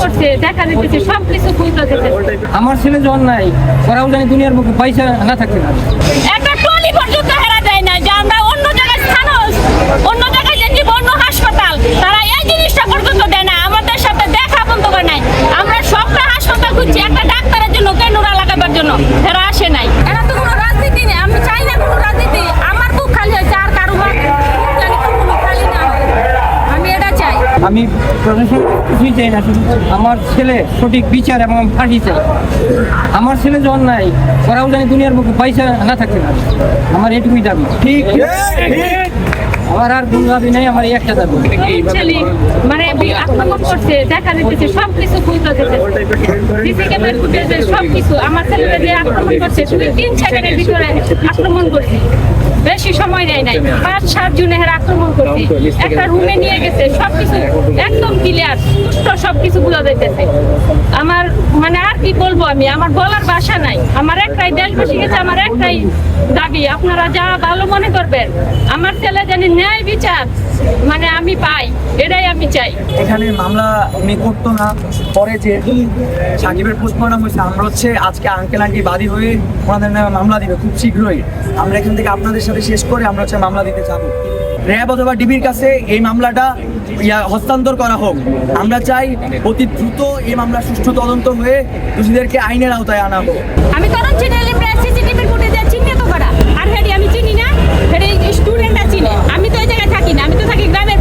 করছে, দেখা দিতেছে সবকিছু খুঁজতে দিতেছে। আমার ছেলে যখন নাই ওরাও জানি দুনিয়ার বুকে পয়সা না থাকতে পারে। একটা টলি পর্যন্ত হেরা দেয় না যে আমরা অন্য জায়গায় স্থানস, অন্য জায়গায় যে অন্য হাসপাতাল, তারা এই জিনিসটা পর্যন্ত দেয় না, আমাদের সাথে দেখা বন্ধ করে নাই। আমরা সবটা হাসপাতাল খুঁজছি একটা ডাক্তারের জন্য, কেন্দ্রা লাগাবার জন্য, হেরা আসে নাই। এরা তো কোনো রাজনীতি নেই, আমি চাই না কোনো রাজনীতি। আমার বুক খালি হয়েছে, আর কারো খালি না হয়। আমি এটা চাই। আমি প্রশাসন কিছুই চাই না, শুধু আমার ছেলে সঠিক বিচার এবং ফাঁসি চাই। আমার ছেলে যখন নাই ওরাও জানি দুনিয়ার বুকে পয়সা না থাকতে পারে। আমার এটুকুই দাবি। ঠিক আমার আর কোনো দাবি নেই, আমার এই একটা দাবি। ছেলে মানে আক্রমণ করছে, দেখা দিতেছে সবকিছু খুঁজতে দিতেছে, ডিসি ক্যামেরা ফুটেজে সবকিছু। আমার ছেলেটা যে আক্রমণ করছে শুধু 3 সেকেন্ডের ভিতরে আক্রমণ করছে, বেশি সময় নেয় নাই। 5-7 জনে হেরা আক্রমণ করছে, একটা রুমে নিয়ে গেছে, সবকিছু একদম ক্লিয়ার, সুষ্ঠ সবকিছু বোঝা যাইতেছে। আমার মানে আর কি বলবো, আমি আমার বলার ভাষা নাই। আমার একটাই দেশবাসী কাছে আমার একটাই দাবি, আপনারা যা ভালো মনে করবেন, আমার ছেলে জানি ন্যায় বিচার মানে আমি পাই, এটাই আমি চাই। এখানে মামলা উনি করতো না, পরে যে সাকিবের পোস্টমর্টম হয়েছে, আমরা হচ্ছে আজকে আঙ্কেল আন্টি বাদী হয়ে ওনাদের নামে মামলা দিবে খুব শীঘ্রই। আমরা এখান থেকে আপনাদের সাথে শেষ করে আমরা হচ্ছে মামলা দিতে যাবো। র্যাব অথবা ডিবির কাছে এই মামলাটা হস্তান্তর করা হোক। আমরা চাই অতি দ্রুত এই মামলা সুষ্ঠু তদন্ত হয়ে দোষীদেরকে আইনের আওতায় আনা হোক। আমি তখন চিনি সিসিটিভি ফুটেজে চিহ্নিত করা, আর হেডি আমি চিনি না, হেডি স্টুডেন্টরা চিনে। আমি তো এই জায়গায় থাকি না, আমি তো থাকি গ্রামের